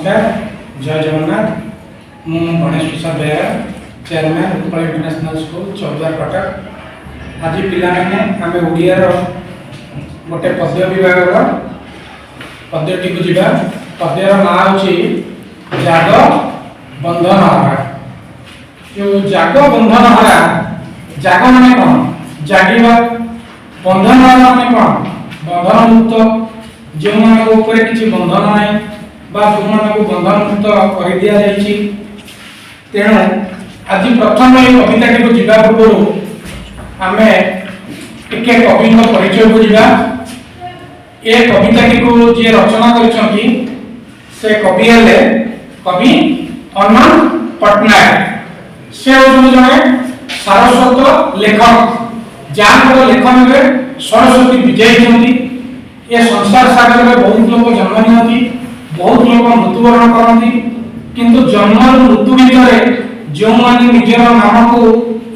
नमस्कार जय जगन्नाथ मु Ganesh Prasad Behera chairman Utkal international school Choudwar Cuttack. आज पिलाने आम ओडिया गोटे पद्य विभाग पद्यटी को जीवा पद्यर ना हूँ जाग बंधन हरा। जो जाग बंधन हरा जाग माने कौन जागिवा बंधन हरा माने कौन बंधन मुक्त जो मान किसी बंधन ना बा जो मान बंधन मुक्त कर दि जाइए। तेणु आज प्रथम ये कविता को जीवा पूर्व आम टिके कवि परिचय को जीवा। ये कविता को जी रचना करछंती से कवि हेले कवि अनंत पट्टनायक। से जड़े सारस्वत लेखक जहाँ लेखन में सरस्वती विजयी होती। ये संसार सागर में बहुत लोग जन्म नियंती बहुत लोग मृत्युवरण करती किंतु जन्म मृत्यु भितर जो मैंने निजर नाम को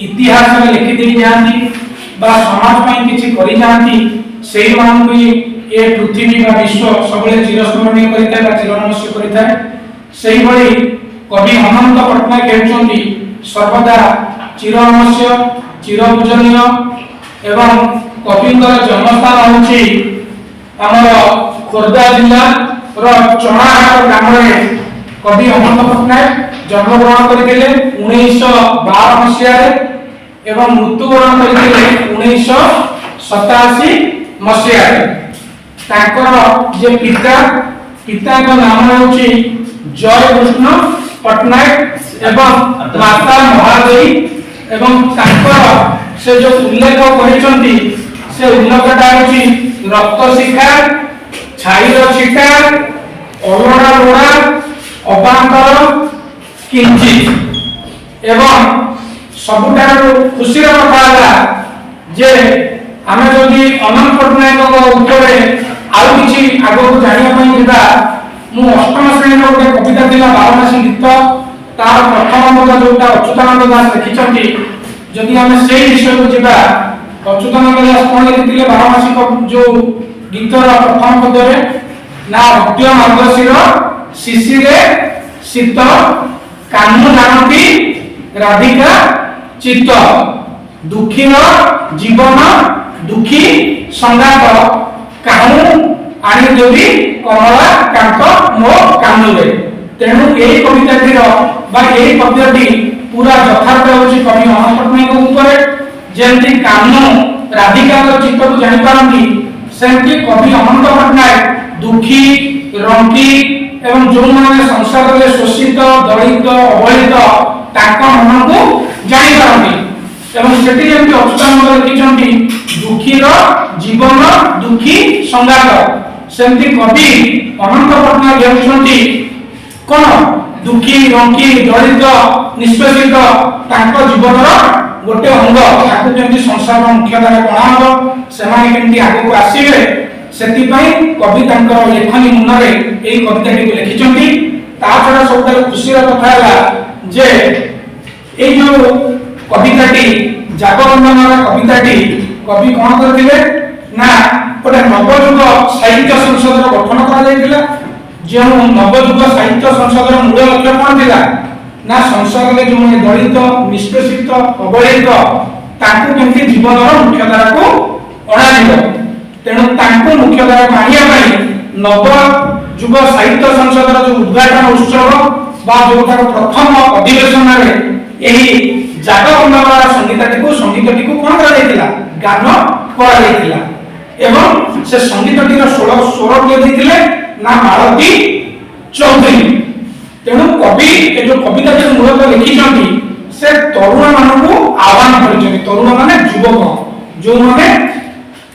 इतिहास में लिखि दे जाती बा समाज में किसी करी जाती से मान भी ये पृथ्वी बा विश्व सब चिरस्मरणीय करिता बा चिरनमस्य करिता। सेही भली कवि अनंत पट्टनायक होती सर्वदा चिरनमस्य चिरपूजनीय एवं कविंकर जन्मस्थान होची आमर खोर्धा जिला चणाहाट ग्राम में कवि अनंत पट्टनायक जन्मग्रहण करते 1912 मसीह एवं मृत्युवरण करते 1987 मसीह। जे पिता नाम होची जय कृष्ण पट्टनायक एवं माता महादेवी एवं से जो उल्लेख करिसंती से उल्लेखटा होची रक्त शिखा छाईर छिटा अलोड़ा लोड़ा अबांतर किंचित एवं सबुठार खुशी कथा जे आम जदि अनंत पट्टनायक उपरे आउ किसी आगक जाना मु अष्टम श्रेणी गोटे कविता थी बारमासी गीत तार प्रथम पद जोटा अच्युतानंद दास लिखिं जदि आम से विषय को जीवा अच्युतानंद दास कौन लिखी बारमासी जो गीतर प्रथम पदरे ना अद्य मार्गशीर शिशिरे शीत कान्हू जानती राधिका चित्त दुखी जीवन दुखी संगात काहू आनी देवी कमला कांत मो कानुरे। तेणु यही कविताटीर बा यही पद्यटी पूरा यथार्थ होची कवि अनंत पट्टनायक उपरे जेमती कान्हू राधिका चित्त को जानि पारंती सेमती कवि अनंत पट्टनायक दुखी रंकी एवं जो माने संसार में शोषित दलित अवहेलित ताका मन को जानि पारंती एवं सेठी जेमती अच्युतानंद लिखिछंती दुखीर जीवन दुखी संगात सेमती कवि अनंत पट्टनायक लिखिछंती कोन दुखी रंकी दलित निष्पेषित ताका जीवनर गोटे अंग ताकू जेमती संसार मुख्यधारा कोण हम सेमाने केमती आगो आसीबे सेतिपई कवि तांकर लेखनी मुनरे एई कविताटी को लिखिछंती। ता छडा सबटा खुशीर कथा है जे एई जो कविताटी जागबंधनर कविताटी कवि कोन करथिले ना गोटे नवजुग साहित्य संसद गठन करा जायतिला। जो नवजुग साहित्य संसद मूल लक्ष्य कोन थिला ना संसार में जो दलित निष्पेषित अवहेलित ताकू केमती जीवनर मुख्यधारा को अणाजिव। तेणु ताकू मुख्यधारा आनिया नव जुग साहित्य संसद जो उद्घाटन उत्सव बा जो प्रथम अधिवेशन यही जागबंधन संगीतटी को कौन करा गान करा एवं से संगीतटीर स्वर किए देथिले ना मालती चौधरी। तेणु कवि जो कविता जो मूलतः लिखिछंती से तरुण मानू आह्वान कर तरुण माने युवक जो माने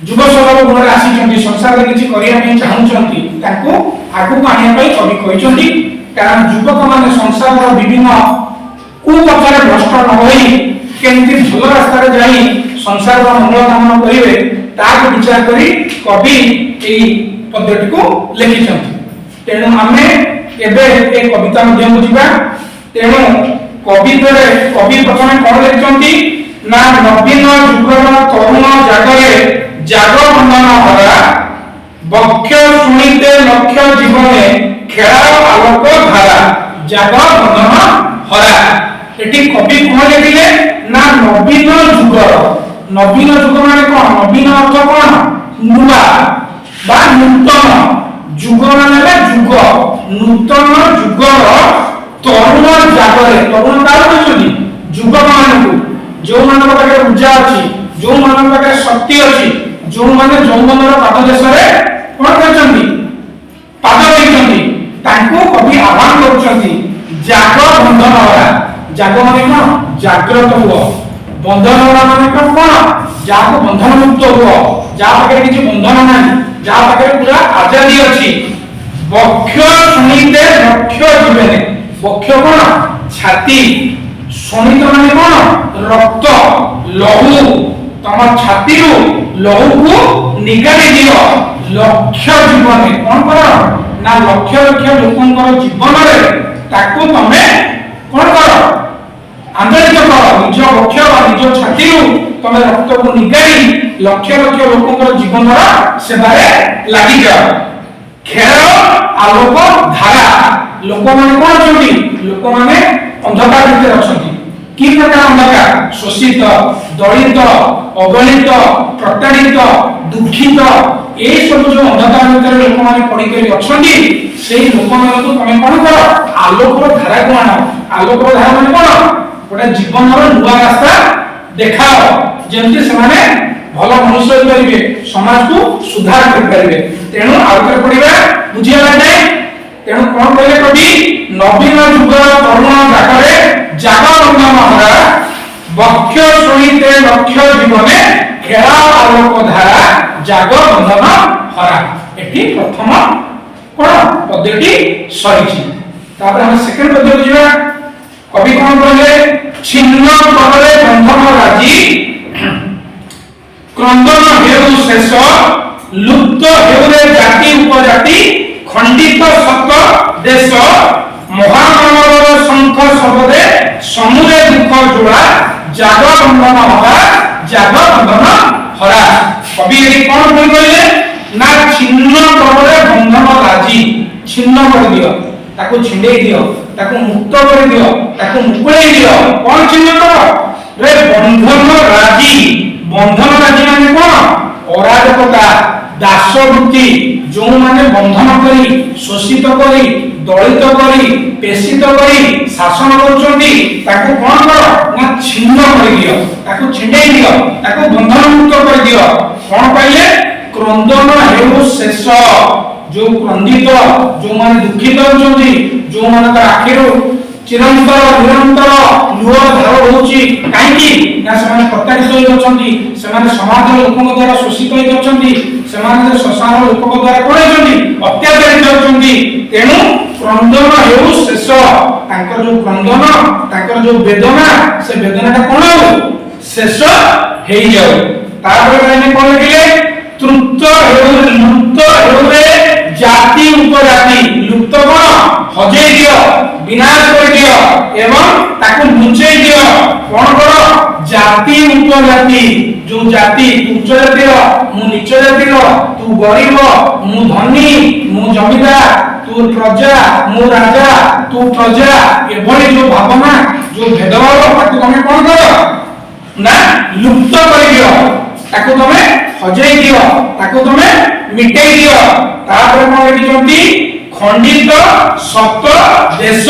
युव स्वभाव गुण आसी संसार में किसी करने चाहूँगी ताको आगू आने कवि कहते कारण युवक माने संसार विभिन्न कुपथर भ्रष्ट न होई केमती भल रास्तार जाई संसार मंगल कामना करेंगे ताको विचार करी कवि एई पद्धति को लिखिछंती। तेणु आमे एबे ए कविता मध्यम जीवा। तेणु कवितारे कवि प्रथम कौन लिखिछंती ना नवीन युगर तरुण जागरे जाग बंधन हरा बक्ष सुनिते लक्ष्य जीवने ଖେଳ ଆଲୋକ ଧାରା ଜାଗ ବନ୍ଧନ ହରା। এটি কবি কোন লিখিলে না নবীন যুগর। নবীন যুগ মানে কোন? নবীন অর্থ কোন? নূয়া বা নূতন। যুগ মানে যুগ, নূতন যুগর তরুণ জাগরে। তরুণ কার কইছনি? যুবক মানকু, जो मान पाखे ऊर्जा अछि, जो मान पाखे शक्ति अछि, जो माने যৌবনର ପାଦ ଦେଶରେ कोन करछन्ती? पाद ଦେଇଛନ୍ତି, ତାଙ୍କୁ କବି ଆହ୍ୱାନ କରୁଛନ୍ତି ଜାଗ ବନ୍ଧନ ହରା। ଜାଗ ମାନେ କଣ? ଜାଗ୍ରତ ହୁଅ। ବନ୍ଧନ ହରା ମାନେ କଣ? ଯାହାକୁ ବନ୍ଧନ ମୁକ୍ତ ହୁଅ, ଯାହା ପାଖରେ କିଛି ବନ୍ଧନ ନାହିଁ, ଯାହା ପାଖରେ ପୁରା ଆଜାଦି ଅଛି। ବକ୍ଷ ଶୁଣିତେ ଲକ୍ଷ ଯିବେନି। ବକ୍ଷ କଣ? ଛାତି। ଶୁଣିତ ମାନେ କଣ? ରକ୍ତ, ଲହୁ। ତମ ଛାତିରୁ ଲହୁକୁ ନିଗାଡ଼ି ଦିଅ। ଲକ୍ଷ ଜୀବନେ କଣ କର ନା ଲକ୍ଷ ଲକ୍ଷ ଲୋକଙ୍କର ଜୀବନରେ ତାକୁ ତମେ କଣ କର? ଆନ୍ଦୋଳିତ କର। ନିଜ ବକ୍ଷ ବା ନିଜ ଛାତିରୁ ତମେ ରକ୍ତକୁ ନିଗାଡ଼ି ଲକ୍ଷ ଲକ୍ଷ ଲୋକଙ୍କର ଜୀବନର ସେବାରେ ଲାଗିଯାଅ। ଖେଳ ଆଲୋକ ଧାରା। ଲୋକମାନେ କଣ ଅଛନ୍ତି? ଲୋକମାନେ ଅନ୍ଧକାର ଭିତରେ ଅଛନ୍ତି। কি প্রকার অন্ধকার? শোষিত, দলিত, অবহেলিত, প্রতারিত, দুঃখিত, এই সব যে অন্ধকার ভিতরে লোকମାନେ পড়িকরি অଛନ୍ତି, সেই লোকମାନଙ୍କୁ তুমি কোন কর? আলোকর ধারাକୁ আনো। আলোকর ধারা মানে কোন? গোটা জীবনର নূଆ রাস্তা দেখাও, যেমতি ସେମାନେ ଭଲ ମනුଷ୍ୟ ହେଇପାରିବେ, ସମାଜକୁ ସୁଧାର କରିପାରିବେ। ତେଣୁ ଆଉ ଥରେ ପଢିବା, ବୁଝିଗଲା ନାହିଁ? ତେଣୁ କଣ କହିଲେ କବି? ନବୀନ ଯୁଗର ତରୁଣ ଜାଗରେ ଜାଗ ବନ୍ଧନ ହରା। ବକ୍ଷ ଶୁଣିତେ ଲକ୍ଷ ଜୀବନେ ଖେଳ ଆଲୋକ ଧାରା ଜାଗ ବନ୍ଧନ ହରା। এটি প্রথম কোন পদ্যটি সরিছি। তারপরে আমরা সেকেন্ড পদ্যটি ଯିବା। কবি কোন বলে? ছিন্ন করলে বন্ধন রাজি, ক্রন্দন হেউ শেষ, লুপ্ত হেউরে জাতি উপজাতি, খণ্ডিত সত্য দেশ, মহামানবর শঙ্খ শব্দে সমুরে দুঃখ জোড়া, জাগ বন্ধন হরা, জাগ বন্ধন হরা। কবি এটি কোন বই কইলে না ছিন্ন করলে বন্ধন রাজি। ছিন্ন করে দিও, তাকে ছিঁড়েই দিও, তাকে মুক্ত করে দিও, তাকে মুকুড়াই দিও। কোন ছিন্ন কর? রে বন্ধন রাজি। বন্ধন রাজি মানে কোন? অরাজকতা, দাসবৃত্তি, ଯେଉଁମାନେ ବନ୍ଧନ କରି, ଶୋଷିତ କରି, ଦଳିତ କରି, ପେଷିତ କରି ଶାସନ କରୁଛନ୍ତି, ତାକୁ କଣ କର? ନା ଛିନ୍ନ କରିଦିଅ, ତାକୁ ଛିଣ୍ଡେଇ ଦିଅ, ତାକୁ ବନ୍ଧନ ମୁକ୍ତ କରିଦିଅ। କଣ କହିଲେ? କ୍ରନ୍ଦନ ହେଉ ଶେଷ। ଯୋଉ କ୍ରନ୍ଦିତ, ଯୋଉମାନେ ଦୁଃଖିତ ଅଛନ୍ତି, ଯୋଉମାନଙ୍କର ଆଖିରୁ ଚିରନ୍ତର ନିରନ୍ତର ଲୁହ ଧାର ହଉଛି, କାହିଁକି ନା ସେମାନେ ପ୍ରତାରିତ ହୋଇ ଅଛନ୍ତି, ସେମାନେ ସମାଜର ଲୋକଙ୍କ ଦ୍ୱାରା ଶୋଷିତ ହୋଇ ଅଛନ୍ତି, ସେମାନେ ଶ୍ମଶାନ ଲୋକଙ୍କ ଦ୍ୱାରା କଣ ହେଇଛନ୍ତି? ଅତ୍ୟାଚାରିତ ଅଛନ୍ତି। ତେଣୁ କ୍ରନ୍ଦନ ହେଉ ଶେଷ। ତାଙ୍କର ଯୋଉ କ୍ରନ୍ଦନ, ତାଙ୍କର ଯୋଉ ବେଦନା, ସେ ବେଦନାଟା କଣ ହଉ? ଶେଷ ହେଇଯାଉ। ତାପରେ ମାନେ କଣ ଲେଖିଲେ? ତୃପ୍ତ ହେଉ, ଲୁପ୍ତ ହେଉରେ ଜାତି ଉପଜାତି। ଲୁପ୍ତ କଣ? ହଜେଇ ଦିଅ, বিনাশ করে দিও এবং তাকে লুচেই দিও। কোন কর? জাতি উপজাতি। जो জাতি উচ্চ জাতির, মু নিচ জাতির, তু গরিব, মু ধনী, মু জমিদার, তু প্রজা, মু রাজা, তু প্রজা, এভাবে যে ভাবনা, যে ভেদভাব, তাকে তুমি কোন কর? না লুপ্ত করে দিও, তাকে তুমি হজেই দিও, তাকে তুমি মিটাই দিও। তারপরে কোন লিখিছন্তি? খণ্ডিত সত্য দেশ।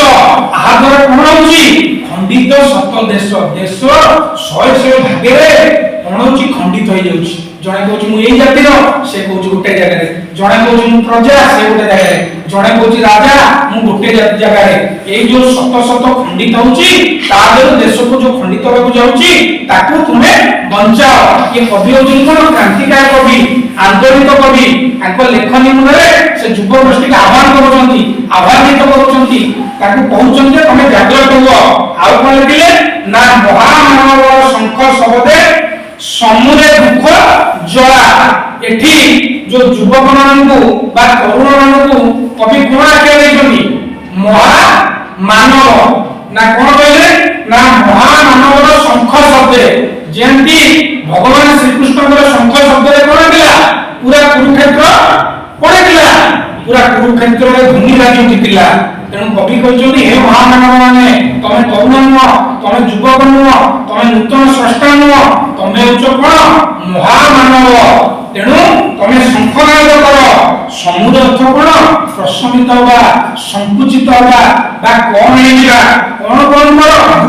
আহা দ্বারা কোন হচ্ছে? খণ্ডিত সত্য দেশ। দেশ শহে শহে ভাগেরে কোন হচ্ছে? খণ্ডিত হয়ে যাচ্ছে। জনে কହୁଛି ମୁଁ এই জাতির, সে কହୁଛି গোটে জায়গায়। জনে কହୁଛି ମୁଁ প্রজা, সে গোটে জায়গায়। জনে কହୁଛି রাজা, ମୁଁ গোটে জায়গায়। এই যে সত্য সত্য খণ্ডিত হচ্ছে, তার দ্বারা দেশକୁ যে খণ্ডিত হବାକୁ যাଉଛି, তাকে তুমি বঞ্চাও। ये কবি হচ্ছে কোন? ক্রান্তিকারী কবি, আন্দোলিত কবি। তাଙ୍କ লেখনী মূଳରେ ସେ ଯୁବ ଗୋଷ୍ଠୀକୁ ଆହ୍ୱାନ କରୁଛନ୍ତି, ଆହ୍ୱାନିତ କରୁଛନ୍ତି, ତାକୁ କହୁଛନ୍ତି ଯେ ତମେ ଜାଗ୍ରତ ହୁଅ। ଆଉ କଣ ଲେଖିଲେ? ନା ମହାମାନବର ଶଙ୍ଖ ଶବ୍ଦେ ସମୁରେ ଦୁଃଖ ଜଳା। ଏଠି ଯୋଉ ଯୁବକ ମାନଙ୍କୁ ବା ତରୁଣ ମାନଙ୍କୁ କବି କୋଣ ଆଖ୍ୟା ଦେଇଛନ୍ତି? ମହାମାନବ। ନା କଣ କହିଲେ? ନା ମହାମାନବର ଶଙ୍ଖ ଶବ୍ଦେ। ଯେମିତି ଭଗବାନ ଶ୍ରୀକୃଷ୍ଣଙ୍କର ଶଙ୍ଖ ଶବ୍ଦରେ କଣ ଥିଲା? ପୁରା କୁରୁକ୍ଷେତ୍ର ପଡିଥିଲା, ପୁରା କୁରୁକ୍ଷେତ୍ରରେ ଧ୍ୱନି ବାଜୁଥିଲା। ଜିତିଲା। ତେଣୁ କବି କହିଛନ୍ତି ହେ ମହାମାନବ ମାନେ ତମେ ତରୁଣ ନୁହଁ, ତମେ ଯୁବକ ନୁହଁ, ତମେ ନୂତନ ସ୍ରଷ୍ଟା ନୁହଁ, ତମେ ହେଉଛ କଣ ମହାମାନବ। ତେଣୁ ତମେ ଶଙ୍ଖନାଦ କର। ସମୁଦ୍ର ଅର୍ଥ କଣ ପ୍ରଶମିତ ହବା, ସଂକୁଚିତ ହବା ବା କଣ ହେଇଯିବା। କଣ କର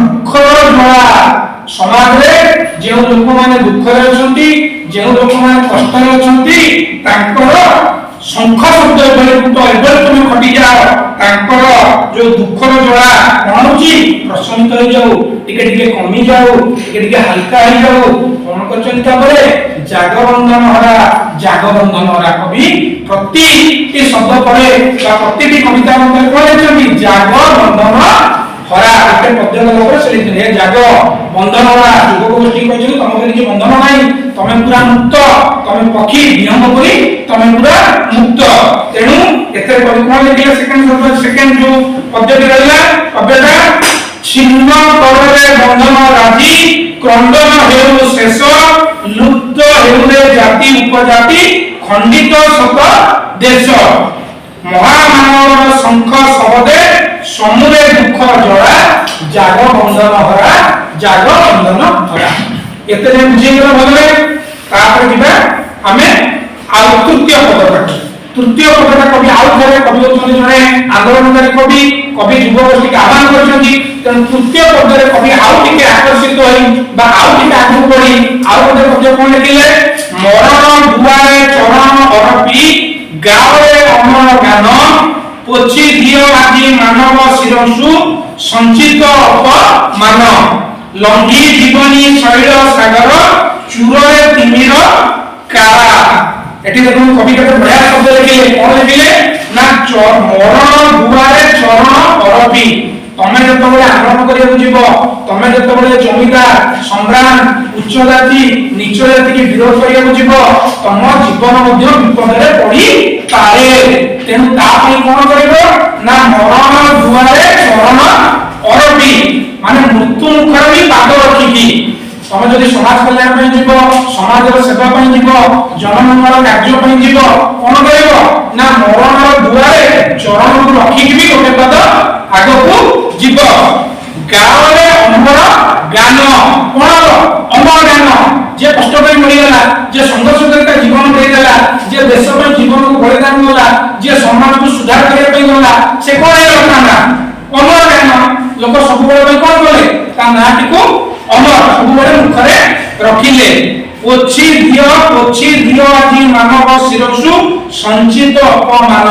ଦୁଃଖର ଜ୍ୱାଳା। ସମାଜରେ ଯେଉଁ ଲୋକମାନେ ଦୁଃଖରେ ଅଛନ୍ତି, ଯେଉଁ ଲୋକମାନେ କଷ୍ଟରେ ଅଛନ୍ତି, ତାଙ୍କର ଶଙ୍ଖ ଶବ୍ଦ ଏଭଳି ତମେ ଖଟିଯାଅ। ତାଙ୍କର ଯୋଉ ଦୁଃଖର ଜ୍ୱାଳା କଣ ହଉଛି ପ୍ରଶମିତ ହେଇଯାଉ, ଟିକେ ଟିକେ କମିଯାଉ, ଟିକେ ଟିକେ ହାଲକା ହେଇଯାଉ। କଣ କରିଛନ୍ତି ତାପରେ ଜାଗବନ୍ଧନ ହରା, ଜାଗବନ୍ଧନ ହରା। କବି ପ୍ରତିଟି ଶବ୍ଦ ପରେ ବା ପ୍ରତିଟି କବିତା ମଧ୍ୟରେ କଣ ଲେଖିଛନ୍ତି ଜାଗବନ୍ଧନ ହରା। ଗୋଟେ ପଦ୍ୟ ଲୋକ ସେ ଲେଖିଛନ୍ତି ଜାଗ ବନ୍ଧନ ହରା। ଯୁବକ ଗୋଷ୍ଠୀ କହିଛନ୍ତି ତମର କିଛି ବନ୍ଧନ ନାହିଁ, ତମେ ପୁରା ମୁକ୍ତ, ତମେ ପକ୍ଷୀ ବିହଙ୍ଗ କରି ତମେ ପୁରା ମୁକ୍ତ। ତେଣୁ ଏଥିରେ କବି କଣ ଲେଖିଲେ ସେକେଣ୍ଡ ଯୋଉ ପଦ୍ୟଟି ରହିଲା କବିତା ଛିନ୍ନ କରରେ ବନ୍ଧନ ରାଜି, କ୍ରନ୍ଦନ ହେଉ ଶେଷ, ଲୁପ୍ତ ହେଉରେ ଜାତି ଉପଜାତି, ଖଣ୍ଡିତ ଶତ ଦେଶ। ମହାମାନବର ଶଙ୍ଖ ଶବଦେ ସମୁରେ ଦୁଃଖ ଜଳା, ଜାଗ ବନ୍ଧନ ହରା, ଜାଗ ବନ୍ଧନ ହରା। ଏତେ ଯେ ବୁଝିଗଲା ଭଲରେ। ତାପରେ ଯିବା ଆମେ ଆଉ ତୃତୀୟ ପଦଟି। ତୃତୀୟ ପଦଟା କବି ଆଉ ଥରେ କବି ହେଉଛନ୍ତି ଜଣେ ଆନ୍ଦୋଳନକାରୀ କବି, କବି ଯୁବଗୋଷ୍ଠୀକୁ ଆହ୍ୱାନ କରିଛନ୍ତି। ତେଣୁ ତୃତୀୟ ପଦରେ କବି ଆଉ ଟିକେ ଆକର୍ଷିତ ହୋଇ ବା ଆଉ ଟିକେ ଆଗକୁ ବଢି ଆଉ ଗୋଟେ ପଦ୍ୟ କଣ ଲେଖିଲେ ମରଣ ଦୁଆରେ ଚରଣ ଅରପି, ଗାଓରେ ଅମର ଗାନ, ପୋଛି ଦିଅ ଆଜି ମାନବ ଶିରସୁ, ସଞ୍ଚିତ ଅପମାନ, ଲଙ୍ଘି ଜୀବନୀ ଶୈଳ ସାଗର, ଚୂରରେ ତିମିର କାରା। এটি দেখুন কবি কত বড় শব্দ লিখিলে কোন লিখিলে না মরণ দুয়ারে চরণ অরপি। তুমি যেতবে আক্রমণ করিয়া যাব, তুমি যেতবে জমিদার সম্রাট উচ্চ জাতি নিচ জাতিকে বিরোধ করিয়া যাব, তম জীবন মধ্য বিপদরে পড়ি পারে। তেণু তা পাই কোন করিব না মরণ দুয়ারে চরণ অরপি, মানে মৃত্যু মুখরে বি পাদ রখিকি তুমি যদি সমাজ কল্যাণ পাই যাব, সমাজের সেবা পাই যাব, জনমঙ্গল কার্য পাই যাব, কোন করিব না মরণর দুয়ারে চরণକୁ রখিকি বি গোটে পদ আগকু যাব। গাওরে অমর গান, কোন অমর গান, যে কষ্ট করে মরিগলা, যে সংঘর্ষ করে তা জীবন ଦେଇଦେଲା, যে দেশ ପାଇଁ জীবনକୁ বলিদান দেলা, যে সমাজକୁ সুধার କରିବା ପାଇଁ গলা, সে কোন রকমটা অমর গান। লোক ସବୁବେଳେ ପାଇଁ কোন কলে তা নাটিକୁ অমর ସବୁବେଳେ মুখরে রখিলে। পୋଛି ଦିଅ ଆଜି ମାନବ ଶିରସୁ, ସଞ୍ଚିତ ଅପମାନ।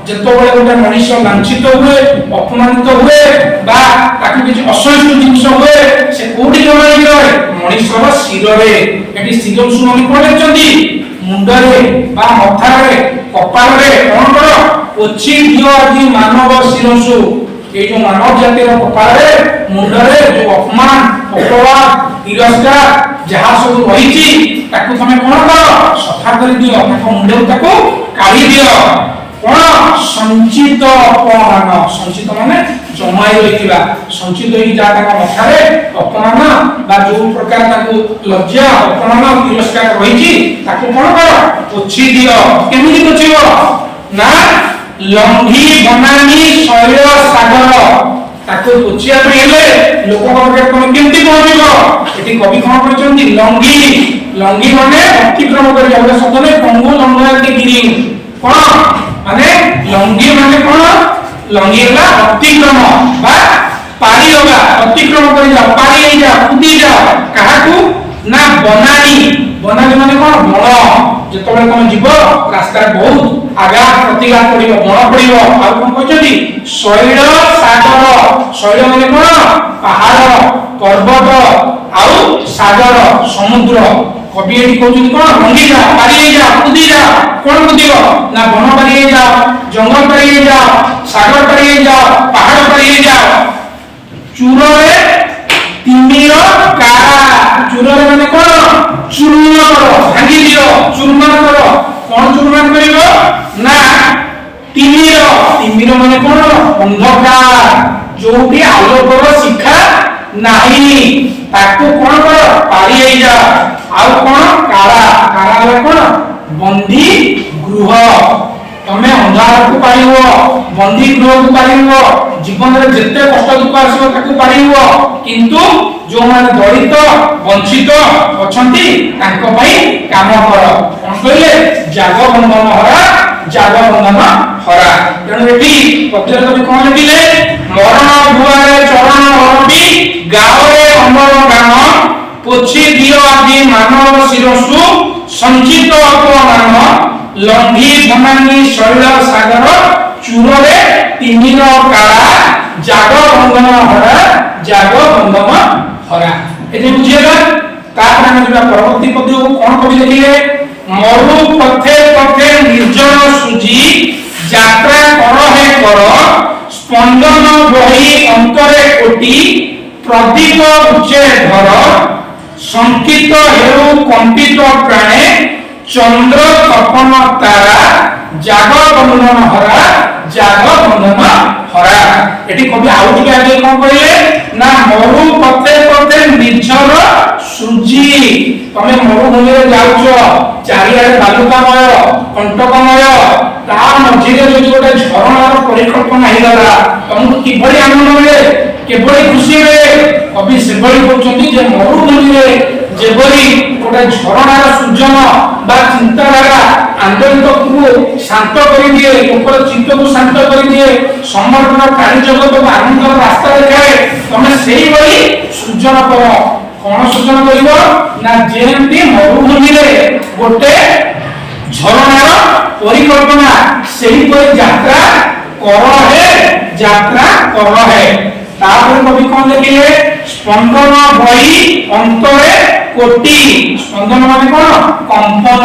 ଯେତେବେଳେ ଗୋଟେ ମଣିଷ ଲାଞ୍ଛିତ ହୁଏ, ଅପମାନିତ ହୁଏ ବା ତାକୁ କିଛି ଅସହିଷ୍ଣୁ ଜିନିଷ ହୁଏ, ସେ କୋଉଠି ଜମା ହେଇକି ରହେ ମଣିଷର ଶିରରେ। ଏଠି ଶିରସୁ ମାନେ କଣ ଲେଖିଛନ୍ତି ମୁଣ୍ଡରେ ବା ମଥାରେ କପାଳରେ। କଣ କର ପୋଛି ଦିଅ ଆଜି ମାନବ ଶିରସୁ। এই যে মানব জাতির কপালে মুন্ডরে যে অপমান অপবাদ তিরস্কার যাহা সব রয়েছে তাকে তুমি কোন কর সফা করে দিও, তাকে মুন্ডে তাকে কাঢ়ি দিও। কোন সঞ্চিত অপমান, সঞ্চিত মানে জমাই রইଥିବା, সঞ্চিত হই যা তাଙ୍କ মথারে অপমান বা যে প্রকার তাকে লজ্জা অপমান তিরস্কার রয়েছে তাকে কোন কর পোছি দিও। কেমিতি পোছিব না লঙ্ঘি বনানি শৈল সাগর। তাকে পোছিয়া ପାଇଁ ହେଲେ ଲୋକଙ୍କ ପାଖରେ তুমি କେମିତି ପହଞ୍ଚିବ। ଏଠି କବି କଣ କହିଛନ୍ତି ଲଙ୍ଘି, ଲଙ୍ଘି ମାନେ ଅତିକ୍ରମ କରିବା, ଗୋଟେ ଶବ୍ଦ ନାହିଁ ପଙ୍ଗୁ ଲଙ୍ଘୟତେ ଗିରି। କଣ ମାନେ ଲଙ୍ଘି ମାନେ କଣ, ଲଙ୍ଘି ହେଲା ଅତିକ୍ରମ ବା ପାରି ଦେବା, ଅତିକ୍ରମ କରି ଯାଅ, ପାରି ହେଇ ଯାଅ, କୁଦି ଯାଅ। କାହାକୁ ନା ବନାନି, ବନାନି ମାନେ କଣ ବଣ। যেতবে তুমি যাব রাস্তায় বহুত আঘাত প্রতিঘাত পড়িব, বণ পড়িব। আর কোন কইছতি শৈল সাগর, শৈল মানে কোন পাহাড় পর্বত আউ সাগর সমুদ্র। কবি এটি কইছতি কোন লঙ্ঘি যাও, পারি যাও, কুদি যাও। কোন কুদিব না বন পারি যাও, জঙ্গল পারি যাও, সাগর পারি যাও, পাহাড় পারি যাও। চূড়রে তিমির কারা, চূড়রে মানে কোন চূর্ণ কর, ভাঙি দিও, চূর্ণ কর। কোন চূর্ণ করিব না তিমির, তিমির মানে কোন অন্ধকার, যোউটি আলোকর শিখা নাহি তাকু কোন কর পারি হই যা। আর কোন কারা, কারা হলো কোন বন্দী গৃহ। তুমি अंधार को पारिबो बंदी गृह को पारिबो जीवन रे जत्ते कष्ट दुख आसीबो ताकू पारिबो किंतु जो माने दलित वंचित अछंती तांको पई काम कर कोन कहले जाग बंधन हरा तेणु एठी पत्र कवि कोन लिखिले मरण भुआरे चरण हरबी गाओरे अमर गान पोछि दियो आदि मानव शिरसु संचित अपमान लंघी भनानी शैल सागर चूरे तिमिर काला जाग बंधन हरा एजे बुझिएगा तापर हम जब परवर्ती पद्य को कोन कवि लिखिले मरु पथे पथे निर्जन सुजी यात्रा करहे कर स्पंदन बही अंतरे कोटि प्रदीप उच्चे धर संकित हेउ कंपित प्राणे चंद्र तपन तारा जाग बंधन हरा एटी कवि आउ टिके आगे कोन कहले ना मरु पथे पथे निर्झर सुजी तमे मरुभूमि रे जाउछो चारियाडे बालुकामय कंटकमय ता मझिरे जो गोटे झरणार परिकल्पना हिगला तुमको किभଳି आनंद मिले किभଳି खुशी रे कवि सेभଳି कहउछन्ती जे मरुभूमि रे जेभଳି गोटे झरणार सृजन बा चिंताधारा आंदोलित को शांत कर दिए ऊपर चित्त को शांत कर दिए समग्र प्राणी जगत को आनंद रास्ता देखाए तमे सेही भଳି सृजन कर कोन सृजन करिवो ना जेमती मरुभूमि रे गोटे झरणार परिकल्पना सेही पर यात्रा कर है तापर कवि कोन लिखिले स्पंदन बही अंतरे कोटि स्पंदन माने कोन कंपन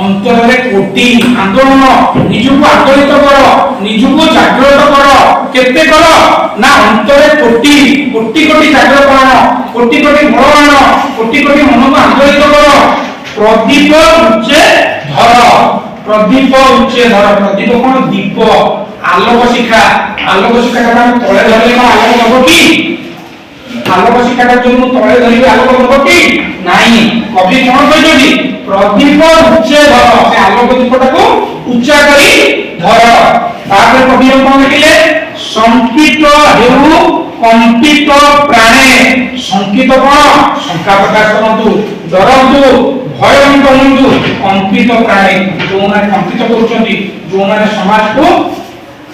अंतरे कोटि आंदोलन निजुको आंदोलित कर निजुको जागृत कर केते कर ना अंतरे कोटि कोटि कोटि जागृत कर कोटि कोटि भगवान कोटि कोटि मन को आंदोलित कर प्रदीप उच्चे धर प्रदीप कोन दीप आलोक शिखा का तळे धरले कोन आलोक दबो की आलोक शिखा का जो तळे धरले आलोक दबो की नाही कवि कोन कहजोडी प्रदीप उच्चे धर से आलोक दीपटा को उच्चा करी धर तापर कवि कोन लिखिले संकित हेउ कंपित प्राणे संकित कोन शंका प्रकाश करंतु डरंतु भयंत हुंतु कंपित प्राणे जो माने कंपित करूछंती जो माने समाज को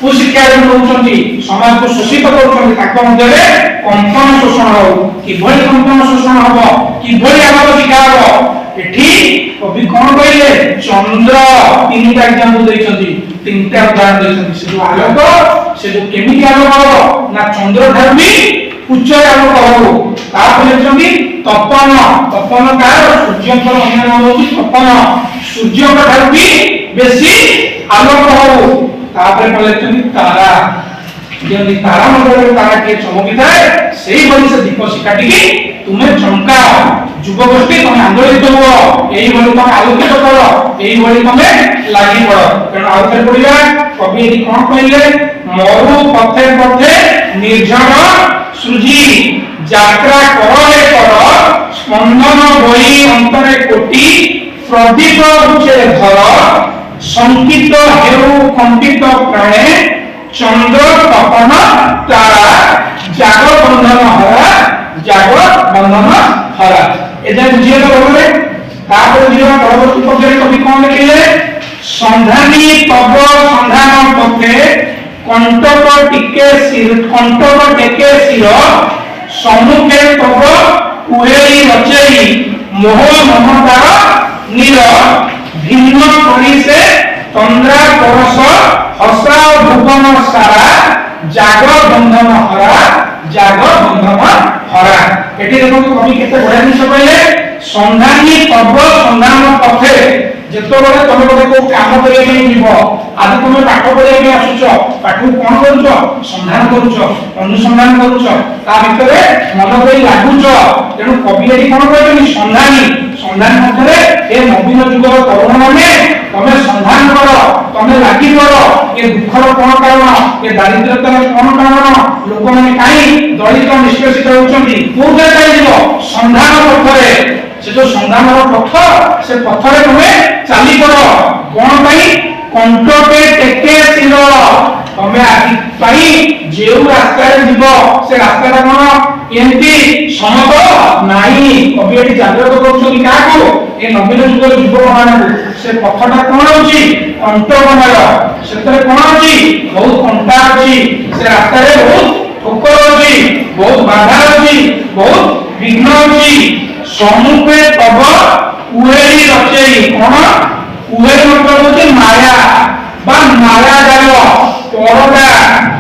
कुशिक्षा करूछंती समाज को शोषित करूछंती ताको मध्ये कंपन शोषण हो किभଳି कंपन शोषण हो किभଳି आलोक शिखा हो एठी कवि कोन कहले चंद्र तीनटा एग्जांपल दैछंती तीनटा उदाहरण दैछंती से जो आलोक से जो केमिति आलोक हो ना चंद्र धर्मी उच्च आलोक हो तापर दैछंती तपन कार सूर्यकर अन्य नाम होती तपन सूर्य का धर्मी बेसी आलोक हो तापर कहले तारा यदि तारा मंडल तारा के चमकी थाए सेही बली से दीप शिखाटी की तुम्हें चमका युवा गोष्ठी तुम आंदोलित हो एही बली तुम आलोकित कर एही बली तुम लागि पड़ तेणु आउथरे पड़िया कवि एठी कोन कहले मरु पथे पथे निर्झर सृजी यात्रा करले कर स्पंदन बही अंतरे कोटि प्रदीप उच्चे धर संकित हेउ कंपित प्राणे चंद्र तपन तारा जाग बंधन हरा एजा बुझिए तो बोले तापर जीवन परवर्ती पद्य कवि कोन लिखिले संधानी तब संधान पथे कंटक टिके सिर सम्मुखे तब कुहेली रचेई मोह ममतार नीर भिन्न करी से तंद्रा परस हसा भुवन सारा जाग बंधन हरा एठी देखो कवि केते बढिया निश कहले संधानी तब संधान पथे जेतो बळे तमे गोटे को काम करिया नै जीवो आज तुमे पाठ पढिया नै आसुचो पाठ कोन करूचो संधान करूचो अनुसंधान करूचो ता भितरे मन कई लागुचो तेनु कवि एठी कोन कहले संधानी संधान मध्ये ए नवीन युगर तरुण माने तमे संधान करो तमे लागि करो ए दुखर कोन कारण ए दारिद्रतार कोन कारण लोक माने काई दलित निष्पेषित होचंती कोठे जाइबो संधान पथरे से जो संधान पथ से पथरे तमे चाली करो कोन पई कंटके टेके सिर तमे आदि पाई जेउ रास्ता रे जीवो से रास्ता कोन एंती समतल नाही कवि एटी जागृत करूछन काको ए नवीन युग युवक मानक से पथटा कोन होची कंटकमय सेतरे कोन होची बहुत कंटा होची से रास्ता रे बहुत ठोकर होची बहुत बाधा होची बहुत विघ्न होची सम्मुखे तब उहेरी रचेई कोन उहेरी मतलब होची माया बा माया जाल परदा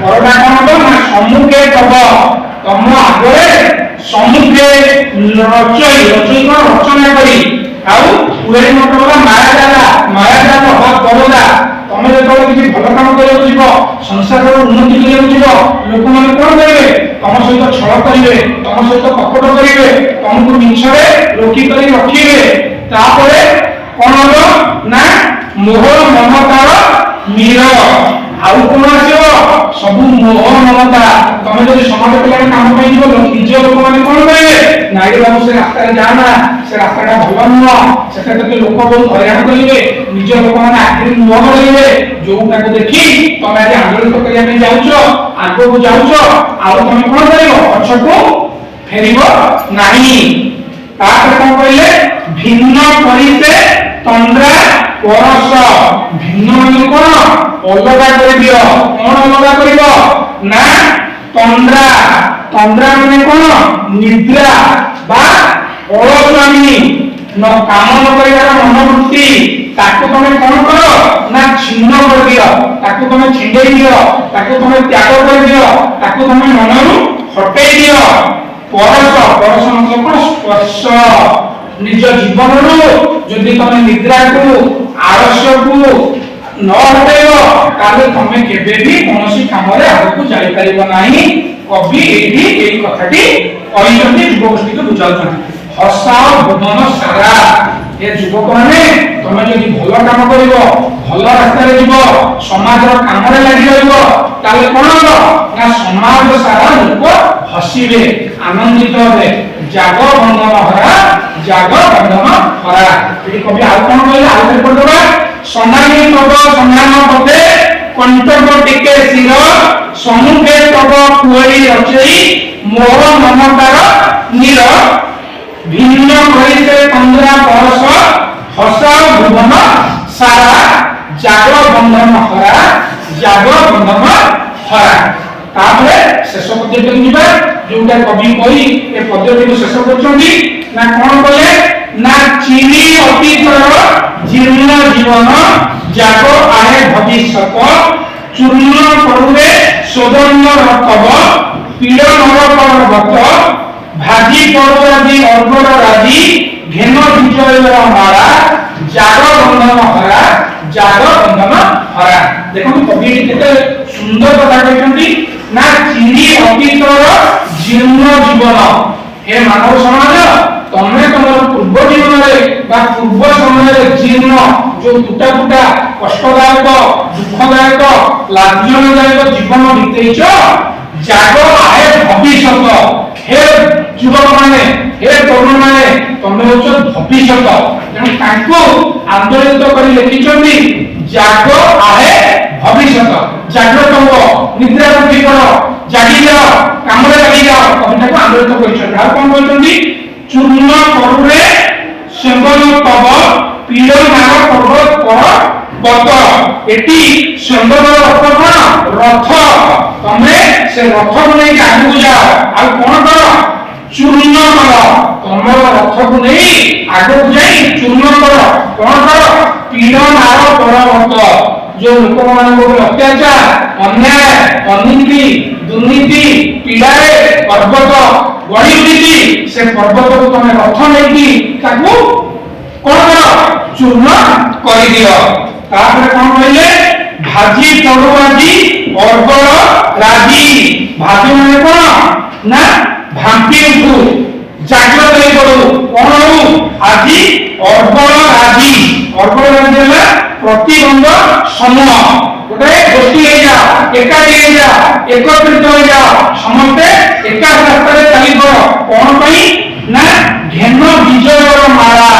परदा कोन तो ना सम्मुखे तब तम आगे सम्मुखे रचई रचई को रचना करी आउ उहेरी मतलब माया जाल बा परदा तमे जेतबे किछि भल काम करियो जीव संसार रो उन्नति करियो जीव लोक माने कोन करिवे तम सहित छल करिवे तम सहित कपट करिवे तमको मिछरे रोकी करी रखिवे तापरे कोन हो ना मोह ममतार मीर आउ कोन आसीबो सब मोह ममता तमे जदि समाज कल्याण काम पई जीव निज लोक माने कोन करिवे नाइरे बाबू से रास्ता रे जाना से रास्ताटा भल नुह सेटा तके लोक बहुत हयरान करिवे निज लोक माने आखिर मुह करिवे जोटा को देखि तमे आज आंदोलन करिया में जाउछो आगो को जाउछो आउ तमे कोन करिवो पछको फेरिबो नाही तापर कोन कइले भिन्न करिते तंद्रा परस भिन्न माने कोन अलगा कर दियो कोन अलगा करिवो ना तंद्रा तंद्रा माने कोन निद्रा बा अलस्वामी न काम न करिवार मनोवृत्ति ताकू तमे कोन करो ना छिन्न कर दियो ताकू तमे छिंडेई दियो ताकू तमे त्याग कर दियो ताकू तमे मनरु हटेई दियो परस परस मतलब कोन स्पर्श निज जीवन रो जदि तमे निद्रा को आलस्य को न हटेइबो ताले तमे केबे भी कोनोसी काम रे आगु जाई परिबो नाही कवि एठी एई कथाटी कहिसंती युवगोष्ठी को बुझाउछन हसाओ भुवन सारा ए युवक माने तमे जदि भल काम करिवो भल रास्ता रे जीवो समाज रो काम रे लागि जाइबो ताले कोन हो ना समाज सारा लोक हसिबे आनंदित होबे जाग बंधन हरा जाग बंधन हरा एठी कवि आ कोन कहले आ रे पडबा सनानी तब सन्धान पते कंटक टिके सिर सम्मुखे तब कुहरी रचई मोह ममतार नीर भिन्न करिते तंद्रा परस हसा भुवन सारा जाग बंधन हरा जाग बंधन हरा तापरे शेष पद्यटी निबा जोटा कवि कहि ए पद्यटी को शेष करछंती ना कोन कहले ना चिनी अतीतर जीर्ण जीवन जागो आहे भविष्यत चूर्ण करुवे सोदन्य रतब पीड़ नरकर गत भाजी पड़ुआदी अर्घर राजी घेन विजयर मारा जाग बंधन हरा जाग बंधन हरा देखो कवि केते सुंदर कथा कहछंती ना चिनी अतीतर जीर्ण जीवन हे मानव समाज तमे तमर पूर्व जीवन रे बा पूर्व समय रे जीर्ण जो टूटा टूटा कष्टदायक दुखदायक लाज्जनदायक जीवन बितेइछो जागो आहे भविष्यत हे युवक माने हे तरुण माने तमे होछो भविष्यत तेणु तांको आंदोलित करी लिखिछंती जागो आहे भविष्यत जाग्रत हो निद्रा उठी करो जागी जाओ काम रे लागि जाओ कविता को आंदोलित करिछन आ कोन कहछंती चूर्ण करुरे सेवन तब पीड़ नार पर्वत पर बत एटी सेवन रथ कोन रथ तमे से रथ को नै आगु जाओ आ कोन करो चूर्ण करो तमर रथ को नै आगु जाई चूर्ण करो कोन करो पीड़ नार पर्वत जो लोक मान अत्याचार अन्याय अनीति दुर्नीति पीड़ारे पर्वत गड़ी उठी से पर्वत को तमे रथ नहीं ताकू कोन कर चूर्ण कर दियो तापर कोन कहले भाजी पड़ुआदी अर्घर राजी भाजी माने कोन ना भांपी उठू जागृत होई पड़ू कोन हो आजी अर्घर राजी अर्घर राजी है प्रतिबंध समूह गोटे गोष्ठी हो जाओ एकाठी हो जाओ एकत्रित हो जाओ समस्ते एका रास्ता रे चली पड़ो कोन पई ना घेन विजयर मारा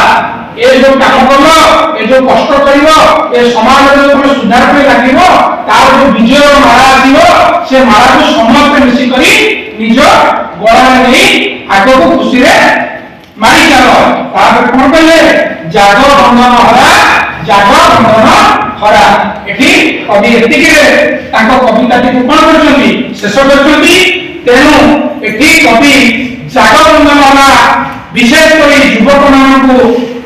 ए जो काम करो ए जो कष्ट करिवो ए समाज रे तुम सुधार पे लागिबो तार जो विजय माला आसीबो से माला को समस्त मिसी करी निज गळा नै आगो को खुशी रे मारी जाओ तापर कोन कहले जाग बंधन हरा एठी कवि एतिके ताको कविता टी कोन करछंती शेष करछंती तेनु एठी कवि जाग बंधन हरा विशेष करी युवक मानकु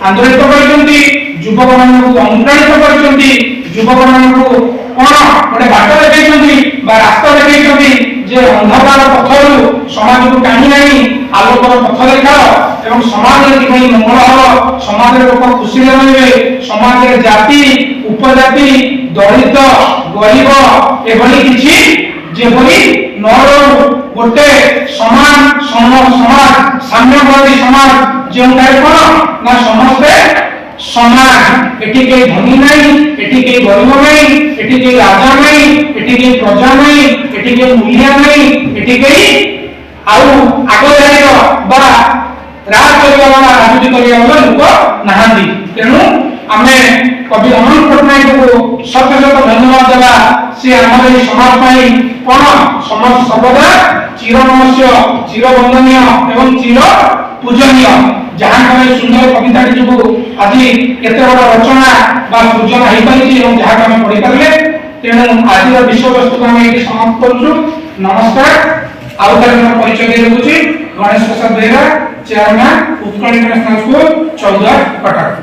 आंदोलित करछंती युवक मानकु अनुप्राणित करछंती युवक मानकु कोन गोटे बाट देखाइछंती बा रास्ता देखाइछंती जे अंधकार पथरु समाज को टाणी नाही आलोकर पथ देखाओ एवं समाज रे किभली मंगल हो समाज रे लोक खुशी रहबे समाज रे जाति उपजाति दलित गरीब एभली किछि जेभली नर गोटे समान समाज साम्यवादी समाज जेउटारे कोन ना समस्ते समान एठी के धनी नहीं एठी के गरीब नहीं एठी के राजा नहीं एठी के प्रजा नहीं एठी के मूल्य नहीं एठी के आउ आगो जाइरो बा राज करिया वाला राजनीति करिया वाला लोक नाहांती तेनु आमे कवि अमन पटनायक को शत शत धन्यवाद देला से हमर ई समाज पई कोन समाज सर्वदा चिरमनुष्य चिरवंदनीय एवं चिर पूजनीय जहां कमे सुंदर कविता जो आज केते बड़ रचना बा सृजन हेई पाइछि एवं जहां कमे पढि करले तेनु आज विषय वस्तु को हम एठी समाप्त करू नमस्कार आउ तार परिचय दे रहउछि गणेश प्रसाद बेरा chairman Utkal international school 14 Cuttack.